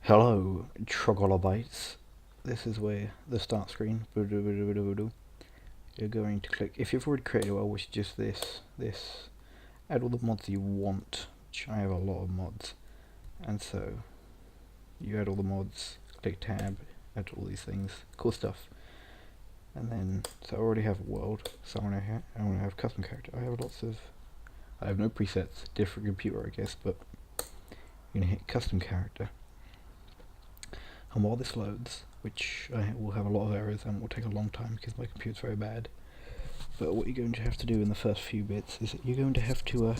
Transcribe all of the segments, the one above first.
Hello, troglodytes. This is where the start screen. You're going to click, if you've already created a world, which is just this, add all the mods you want, which I have a lot of mods. And so, you add all the mods, click tab, add all these things, cool stuff. And then, so I already have a world, so I want to have custom character. I have no presets, different computer I guess, but you're going to hit custom character. And while this loads, which I will have a lot of errors and will take a long time because my computer's very bad, but what you're going to have to do in the first few bits is that you're going to have to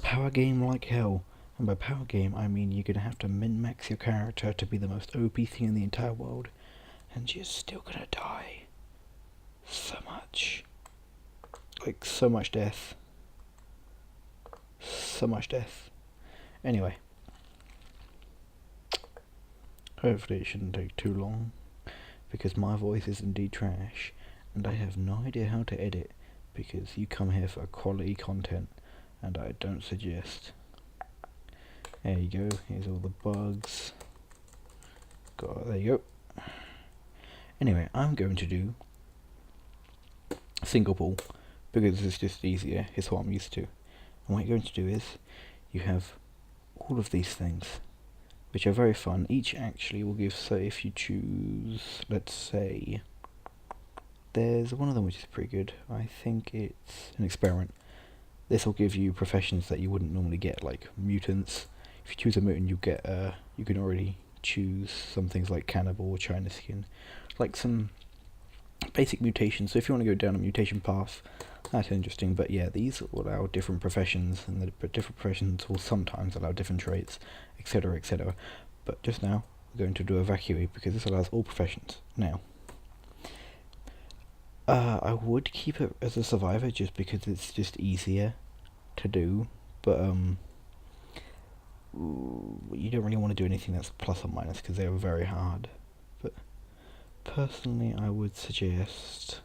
power game like hell. And by power game I mean you're going to have to min-max your character to be the most OP thing in the entire world, and you're still going to die so much. Like, so much death. So much death. Anyway. Hopefully it shouldn't take too long, because my voice is indeed trash, and I have no idea how to edit, because you come here for quality content, and I don't suggest. There you go, here's all the bugs. There you go. Anyway, I'm going to do single pool, because it's just easier, it's what I'm used to. And what you're going to do is, you have all of these things, which are very fun. Each actually will give, so if you choose, let's say, there's one of them which is pretty good. I think it's an experiment. This will give you professions that you wouldn't normally get, like mutants. If you choose a mutant, you get you can already choose some things like cannibal or China skin, like some basic mutations. So if you want to go down a mutation path, that's interesting. But yeah, these will allow different professions, and the different professions will sometimes allow different traits, etc, etc. But just now we're going to do evacuate, because this allows all professions. Now I would keep it as a survivor just because it's just easier to do, but you don't really want to do anything that's plus or minus because they're very hard. But personally I would suggest,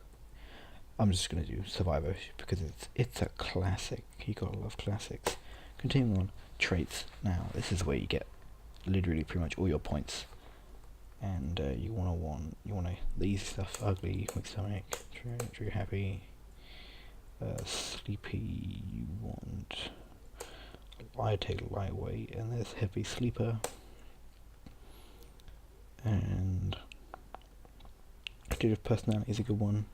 I'm just going to do survivor because it's a classic. You gotta love classics. Continuing on, traits. Now this is where you get literally pretty much all your points, and you want the easy stuff: ugly, weak stomach, trigger happy, sleepy. You want I take lightweight, and there's heavy sleeper, and active personality is a good one.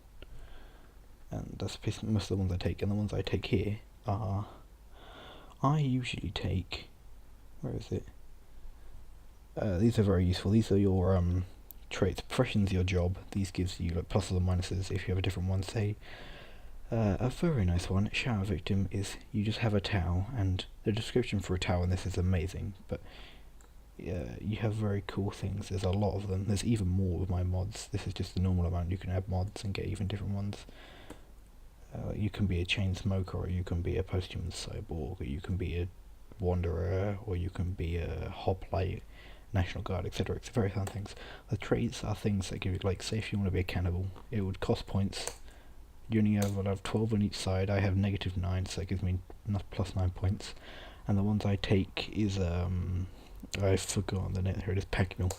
And that's most of the ones I take, and the ones I take here are, I usually take, where is it? These are very useful. These are your traits. Profession's your job. These gives you like pluses and minuses if you have a different one. Say, a very nice one, shower victim, is you just have a towel, and the description for a towel in this is amazing, but you have very cool things. There's a lot of them. There's even more with my mods. This is just the normal amount. You can add mods and get even different ones. You can be a chain smoker, or you can be a post-human cyborg, or you can be a wanderer, or you can be a hoplite, National Guard, etc. It's very fun things. The traits are things that give you, like, say if you want to be a cannibal, it would cost points. You only have 12 on each side. I have -9, so that gives me +9 points. And the ones I take is I've forgotten the name. Here it is, Pagnal.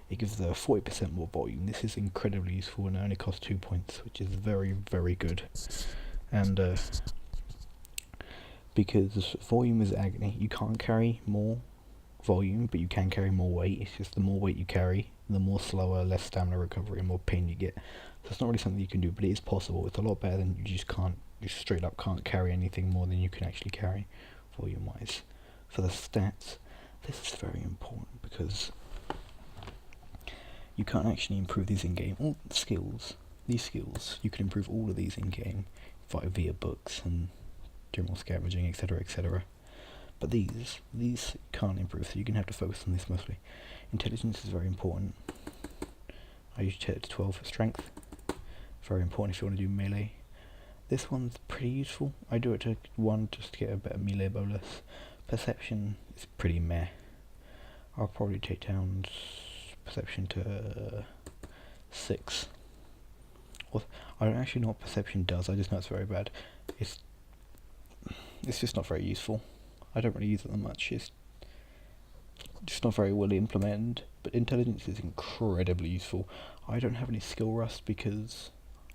It gives 40% more volume. This is incredibly useful, and it only costs 2 points, which is very, very good. And because volume is agony, you can't carry more volume, but you can carry more weight. It's just the more weight you carry, the more slower, less stamina recovery, and more pain you get. So it's not really something you can do, but it is possible. It's a lot better than you straight up can't carry anything more than you can actually carry, volume wise. For the stats, this is very important because you can't actually improve these in game. All the skills, these skills, you can improve all of these in game via books and general scavenging, etc, etc. But these you can't improve, so you're going to have to focus on this mostly. Intelligence is very important. I usually set it to 12 for strength. Very important if you want to do melee. This one's pretty useful. I do it to 1 just to get a better melee bonus. Perception is pretty meh. I'll probably take down perception to 6. I don't actually know what perception does, I just know it's very bad. It's just not very useful. I don't really use it that much. just not very well implemented. But intelligence is incredibly useful. I don't have any skill rust because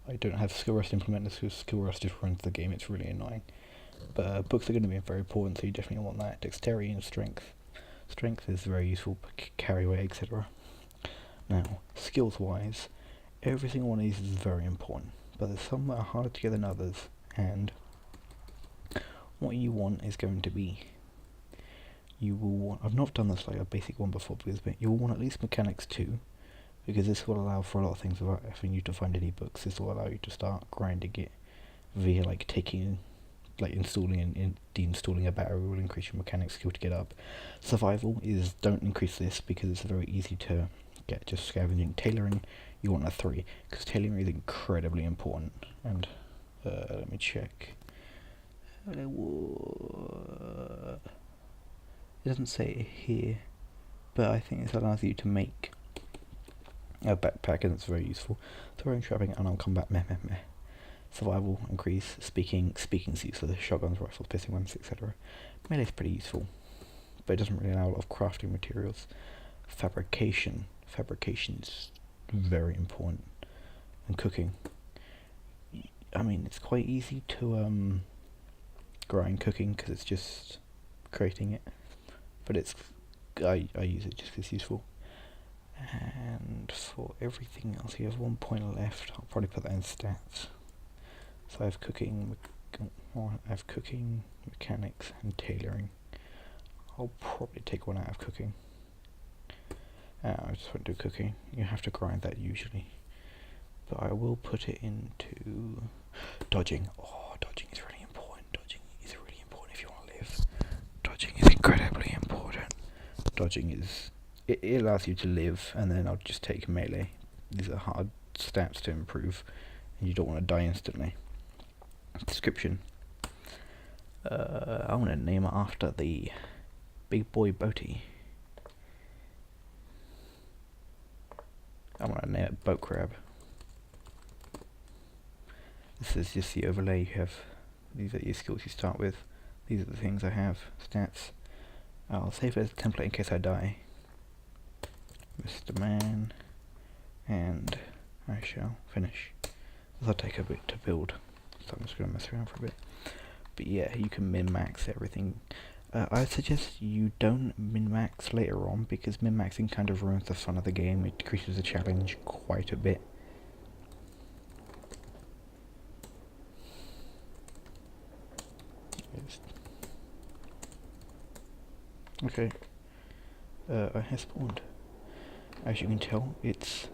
I don't have skill rust implemented, so skill rust just runs the game. It's really annoying. But books are going to be very important, so you definitely want that. Dexterity and strength. Strength is very useful, carry weight, etc. Now, skills-wise, every single one of these is very important, but there's some that are harder to get than others, and what you want is going to be, you will want, I've not done this like a basic one before, because you will want at least mechanics 2, because this will allow for a lot of things without having you to find any books. This will allow you to start grinding it via like installing and deinstalling a battery will increase your mechanics skill to get up. Survival is, don't increase this because it's very easy to get just scavenging. Tailoring, you want a 3 because tailoring is incredibly important. And let me check. It doesn't say it here, but I think this allows you to make a backpack, and it's very useful. Throwing, trapping, unarmed combat, meh. Survival, increase, speaking use, so the shotguns, rifles, pissing ones, etc. Melee is pretty useful, but it doesn't really allow a lot of crafting materials. Fabrication is very important, and cooking. I mean, it's quite easy to grind cooking because it's just creating it, but I use it just because it's useful. And for everything else, you have 1 point left. I'll probably put that in stats. So I have cooking, mechanics, and tailoring. I'll probably take one out of cooking. I just won't do cooking. You have to grind that usually. But I will put it into dodging. Oh, dodging is really important. Dodging is really important if you want to live. Dodging is incredibly important. Dodging is... It allows you to live, and then I'll just take melee. These are hard stats to improve, and you don't want to die instantly. Description. I want to name it after the big boy boaty. I want to name it boat crab. This is just the overlay you have. These are your skills you start with. These are the things I have. Stats. I'll save it as a template in case I die. Mr. Man. And I shall finish. This will take a bit to build, so I'm just going to mess around for a bit. But yeah, you can min-max everything. I suggest you don't min-max later on, because min-maxing kind of ruins the fun of the game. It decreases the challenge quite a bit. Okay. I have spawned. As you can tell, it's...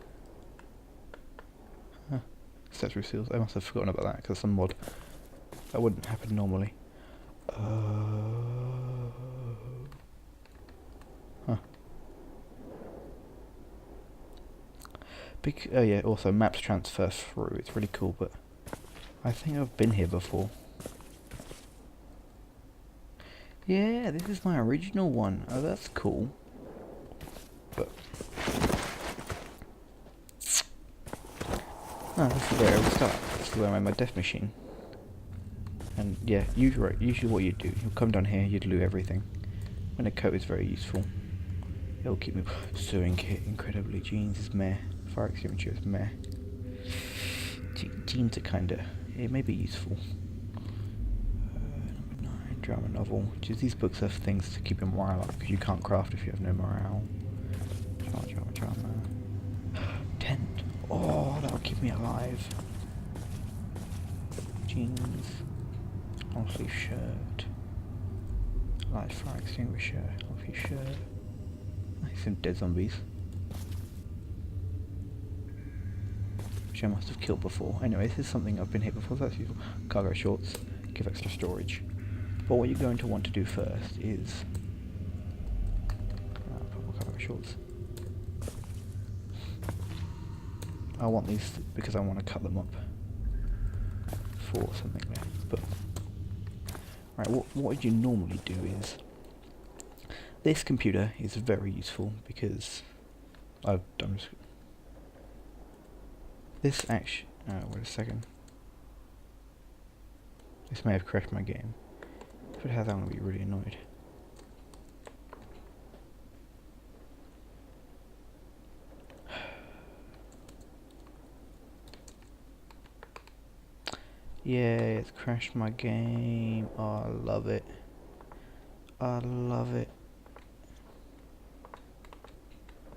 Statue seals. I must have forgotten about that, because some mod. That wouldn't happen normally. Yeah, also maps transfer through. It's really cool, but I think I've been here before. Yeah, this is my original one. Oh, that's cool. But oh, this is where I will start. This is where I made my death machine. And yeah, usually what you do, you'll come down here, you'd loot everything. And a coat is very useful. It'll keep me sewing kit incredibly. Jeans is meh. Fire extinguisher is meh. Jeans are kinda, it may be useful. Number 9, drama novel. Which is, these books have things to keep your morale up, because you can't craft if you have no morale. Drama. Tent. Oh, that'll keep me alive. Jeans. Long sleeve shirt. Light fire extinguisher. Long sleeve shirt. Nice, some dead zombies. Which I must have killed before. Anyway, this is something I've been hit before, so that's useful. Cargo shorts. Give extra storage. But what you're going to want to do first is... purple cargo shorts. I want these because I want to cut them up for something there. But right, what you normally do is, this computer is very useful because I'm just this actually. Wait a second. This may have crashed my game. If it has, I'm gonna be really annoyed. Yeah, it's crashed my game. Oh, I love it. I love it.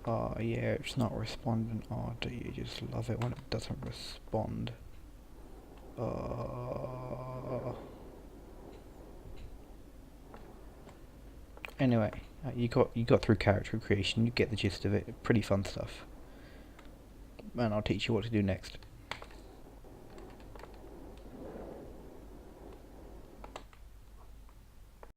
Oh yeah, it's not responding. Oh, do you just love it when it doesn't respond? Oh. Anyway, you got through character creation. You get the gist of it. Pretty fun stuff. And I'll teach you what to do next.